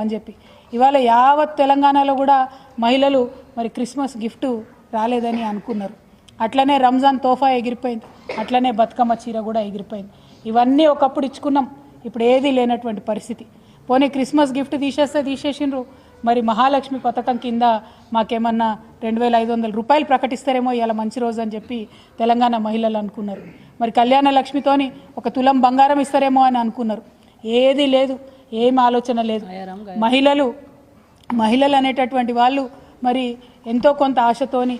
అని చెప్పి ఇవాళ యావత్ తెలంగాణలో కూడా మహిళలు మరి క్రిస్మస్ గిఫ్ట్ రాలేదని అనుకున్నారు. అట్లనే రంజాన్ తోఫా ఎగిరిపోయింది, అట్లనే బతుకమ్మ చీర కూడా ఎగిరిపోయింది. ఇవన్నీ ఒకప్పుడు ఇచ్చుకున్నాం, ఇప్పుడు ఏది లేనటువంటి పరిస్థితి. పోనీ క్రిస్మస్ గిఫ్ట్ తీసేసిండ్రు, మరి మహాలక్ష్మి పథకం కింద మాకేమన్నా 2500 రూపాయలు ప్రకటిస్తారేమో ఇవాళ మంచి రోజు అని చెప్పి తెలంగాణ మహిళలు అనుకున్నారు. మరి కళ్యాణ లక్ష్మితోని 1 తులం బంగారం ఇస్తారేమో అని అనుకున్నారు. ఏది లేదు, ఏం ఆలోచన లేదు. మహిళలు అనేటటువంటి వాళ్ళు మరి ఎంతో కొంత ఆశతోని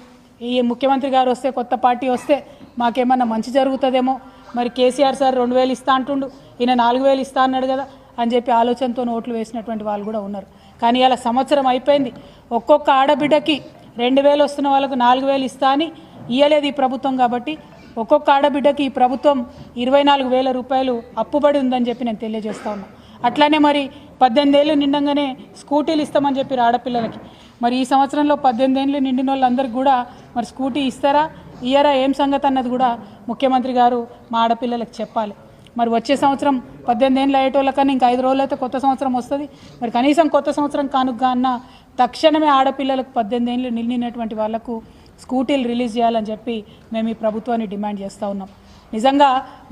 ఈ ముఖ్యమంత్రి గారు వస్తే, కొత్త పార్టీ వస్తే మాకేమన్నా మంచి జరుగుతుందేమో, మరి కేసీఆర్ సార్ 2000 ఇస్తా అంటుండు, ఈయన 4000 ఇస్తా అన్నాడు కదా అని చెప్పి ఆలోచనతో ఓట్లు వేసినటువంటి వాళ్ళు కూడా ఉన్నారు. కానీ ఇలా సంవత్సరం అయిపోయింది, ఒక్కొక్క ఆడబిడ్డకి 2000 వస్తున్న వాళ్ళకు 4000 ఇస్తా అని ఇయ్యలేదు ఈ ప్రభుత్వం. కాబట్టి ఒక్కొక్క ఆడబిడ్డకి ఈ ప్రభుత్వం 24,000 రూపాయలు అప్పుబడి ఉందని చెప్పి నేను తెలియజేస్తా ఉన్నా. అట్లానే మరి 18 ఏళ్ళు నిండంగానే స్కూటీలు ఇస్తామని చెప్పి ఆడపిల్లలకి, మరి ఈ సంవత్సరంలో 18 ఏళ్ళు నిండిన వాళ్ళందరికీ కూడా మరి స్కూటీ ఇస్తారా ఇయ్యరా ఏం సంగతి అన్నది కూడా ముఖ్యమంత్రి గారు మా ఆడపిల్లలకు చెప్పాలి. మరి వచ్చే సంవత్సరం 18 ఏళ్ళు అయ్యేటోళ్ళకన్నా ఇంకా 5 రోజులు అయితే కొత్త సంవత్సరం వస్తుంది. మరి కనీసం కొత్త సంవత్సరం కానుకగా అన్న తక్షణమే ఆడపిల్లలకు 18 ఏళ్ళు నిండినటువంటి వాళ్లకు స్కూటీలు రిలీజ్ చేయాలని చెప్పి మేము ఈ ప్రభుత్వాన్ని డిమాండ్ చేస్తూ ఉన్నాం. నిజంగా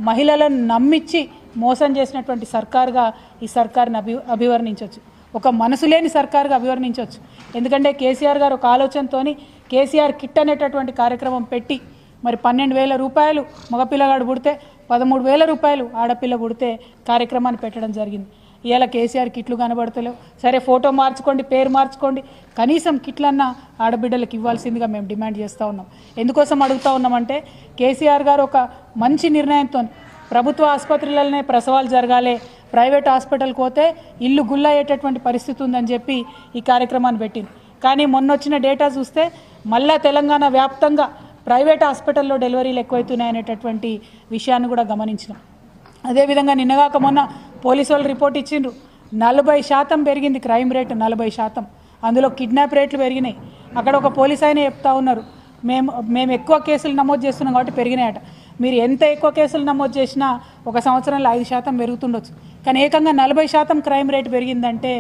మహిళలను నమ్మించి మోసం చేసినటువంటి సర్కారుగా ఈ సర్కారుని అభివర్ణించవచ్చు, ఒక మనసు లేని సర్కారుగా అభివర్ణించవచ్చు. ఎందుకంటే కేసీఆర్ గారు ఒక ఆలోచనతోని కేసీఆర్ కిట్ అనేటటువంటి కార్యక్రమం పెట్టి మరి 12,000 రూపాయలు మగపిల్లగాడు పుడితే 13,000 రూపాయలు ఆడపిల్ల పుడితే కార్యక్రమాన్ని పెట్టడం జరిగింది. ఇవాళ కేసీఆర్ కిట్లు కనబడతలేవు. సరే ఫోటో మార్చుకోండి, పేరు మార్చుకోండి, కనీసం కిట్లన్నా ఆడబిడ్డలకు ఇవ్వాల్సిందిగా మేము డిమాండ్ చేస్తూ ఉన్నాం. ఎందుకోసం అడుగుతూ ఉన్నామంటే కేసీఆర్ గారు ఒక మంచి నిర్ణయంతో ప్రభుత్వ ఆసుపత్రులలోనే ప్రసవాలు జరగాలి, ప్రైవేట్ హాస్పిటల్కి పోతే ఇల్లు గుల్లయ్యేటటువంటి పరిస్థితి ఉందని చెప్పి ఈ కార్యక్రమాన్ని పెట్టింది. కానీ మొన్న వచ్చిన డేటా చూస్తే మళ్ళా తెలంగాణ వ్యాప్తంగా ప్రైవేట్ హాస్పిటల్లో డెలివరీలు ఎక్కువవుతున్నాయనేటటువంటి విషయాన్ని కూడా గమనించినాం. అదేవిధంగా నిన్నగాక మొన్న పోలీసు వాళ్ళు రిపోర్ట్ ఇచ్చిండ్రు, 40% పెరిగింది క్రైమ్ రేటు, 40%. అందులో కిడ్నాప్ రేట్లు పెరిగినాయి. అక్కడ ఒక పోలీస్ ఆయన చెప్తా ఉన్నారు, మేము ఎక్కువ కేసులు నమోదు చేస్తున్నాం కాబట్టి పెరిగినాయట. మీరు ఎంత ఎక్కువ కేసులు నమోదు చేసినా ఒక సంవత్సరంలో 5% పెరుగుతుండొచ్చు, కానీ ఏకంగా 40% క్రైమ్ రేటు పెరిగిందంటే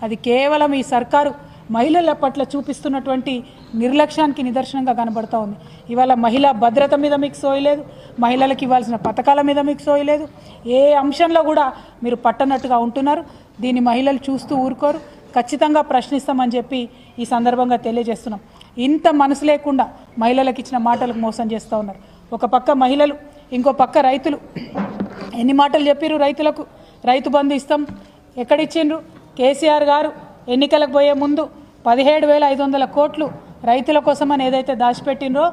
అది కేవలం ఈ సర్కారు మహిళల పట్ల చూపిస్తున్నటువంటి నిర్లక్ష్యానికి నిదర్శనంగా కనబడుతూ ఉంది. ఇవాళ మహిళా భద్రత మీద మీకు సోయలేదు, మహిళలకు ఇవ్వాల్సిన పథకాల మీద మీకు సోయలేదు, ఏ అంశంలో కూడా మీరు పట్టనట్టుగా ఉంటున్నారు. దీన్ని మహిళలు చూస్తూ ఊరుకోరు, ఖచ్చితంగా ప్రశ్నిస్తామని చెప్పి ఈ సందర్భంగా తెలియజేస్తున్నాం. ఇంత మనసు లేకుండా మహిళలకు ఇచ్చిన మాటలకు మోసం చేస్తూ ఉన్నారు. ఒక పక్క మహిళలు, ఇంకో పక్క రైతులు. ఎన్ని మాటలు చెప్పారు రైతులకు, రైతు బంధు ఇస్తాం ఎక్కడిచ్చిండ్రు? కేసీఆర్ గారు ఎన్నికలకు పోయే ముందు 17,500 కోట్లు రైతుల కోసమని ఏదైతే దాచిపెట్టినరో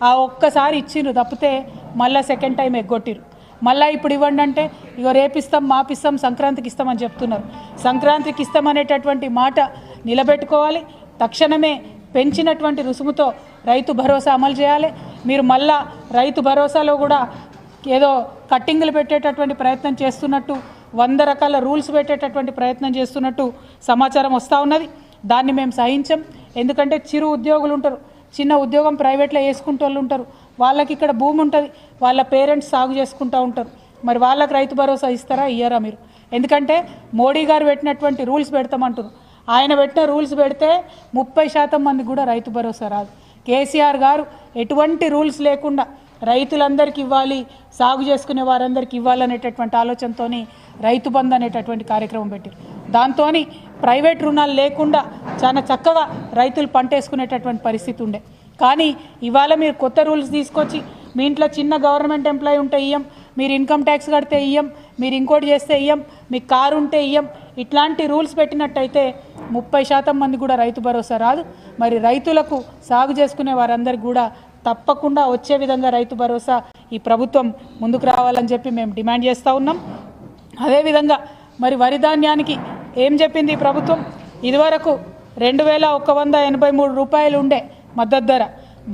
ఆ ఒక్కసారి ఇచ్చిండ్రు తప్పితే మళ్ళీ సెకండ్ టైం ఎగ్గొట్టిరు. మళ్ళీ ఇప్పుడు ఇవ్వండి అంటే ఇగో రేపిస్తాం, మాపిస్తాం, సంక్రాంతికి ఇస్తామని చెప్తున్నారు. సంక్రాంతికి ఇస్తామనేటటువంటి మాట నిలబెట్టుకోవాలి. తక్షణమే పెంచినటువంటి రుసుముతో రైతు భరోసా అమలు చేయాలి. మీరు మళ్ళా రైతు భరోసాలో కూడా ఏదో కట్టింగులు పెట్టేటటువంటి ప్రయత్నం చేస్తున్నట్టు, 100 రకాల రూల్స్ పెట్టేటటువంటి ప్రయత్నం చేస్తున్నట్టు సమాచారం వస్తూ ఉన్నది. దాన్ని మేము సహించాం. ఎందుకంటే చిరు ఉద్యోగులు ఉంటారు, చిన్న ఉద్యోగం ప్రైవేట్లో వేసుకుంటూ వాళ్ళు ఉంటారు, వాళ్ళకి ఇక్కడ భూమి ఉంటుంది, వాళ్ళ పేరెంట్స్ సాగు చేసుకుంటూ ఉంటారు. మరి వాళ్ళకి రైతు భరోసా ఇస్తారా ఇయ్యరా మీరు? ఎందుకంటే మోడీ గారు పెట్టినటువంటి రూల్స్ పెడతామంటారు. ఆయన పెట్టిన రూల్స్ పెడితే 30% మంది కూడా రైతు భరోసా రాదు. కేసీఆర్ గారు ఎటువంటి రూల్స్ లేకుండా రైతులందరికీ ఇవ్వాలి, సాగు చేసుకునే వారందరికీ ఇవ్వాలనేటటువంటి ఆలోచనతో రైతు బంధు అనేటటువంటి కార్యక్రమం పెట్టారు. దాంతో ప్రైవేట్ రుణాలు లేకుండా చాలా చక్కగా రైతులు పంట వేసుకునేటటువంటి పరిస్థితి ఉండే. కానీ ఇవాళ మీరు కొత్త రూల్స్ తీసుకొచ్చి మీ ఇంట్లో చిన్న గవర్నమెంట్ ఎంప్లాయీ ఉంటే ఇయ్యం, మీరు ఇన్కమ్ ట్యాక్స్ కడితే ఇయ్యం, మీరు ఇంకోటి చేస్తే ఇయ్యం, మీకు కారు ఉంటే ఇయ్యం, ఇట్లాంటి రూల్స్ పెట్టినట్టయితే 30% మంది కూడా రైతు భరోసా రాదు. మరి రైతులకు సాగు చేసుకునే వారందరికీ కూడా తప్పకుండా వచ్చే విధంగా రైతు భరోసా ఈ ప్రభుత్వం ముందుకు రావాలని చెప్పి మేము డిమాండ్ చేస్తూ ఉన్నాం. అదేవిధంగా మరి వరి ధాన్యానికి ఏం చెప్పింది ఈ ప్రభుత్వం? ఇదివరకు 2,183 రూపాయలు ఉండే మద్దతు ధర,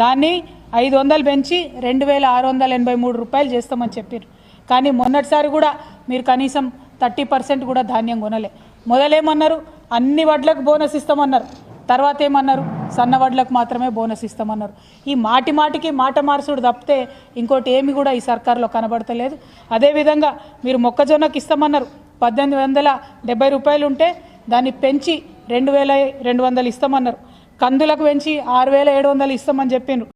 దాన్ని 500 పెంచి 2,683 రూపాయలు చేస్తామని చెప్పారు. కానీ మొన్నటిసారి కూడా మీరు కనీసం 30% కూడా ధాన్యం కొనలే. మొదలేమన్నారు, అన్ని వడ్లకు బోనస్ ఇస్తామన్నారు, తర్వాత ఏమన్నారు, సన్న వడ్లకు మాత్రమే బోనస్ ఇస్తామన్నారు. ఈ మాటికి మాట మార్చుడు తప్పితే ఇంకోటి ఏమి కూడా ఈ సర్కారులో కనబడతలేదు. అదేవిధంగా మీరు మొక్కజొన్నకి ఇస్తామన్నారు, 1,870 రూపాయలు ఉంటే దాన్ని పెంచి 2200 ఇస్తామన్నారు. కందులకు పెంచి 6700 ఇస్తామని చెప్పిండ్రు.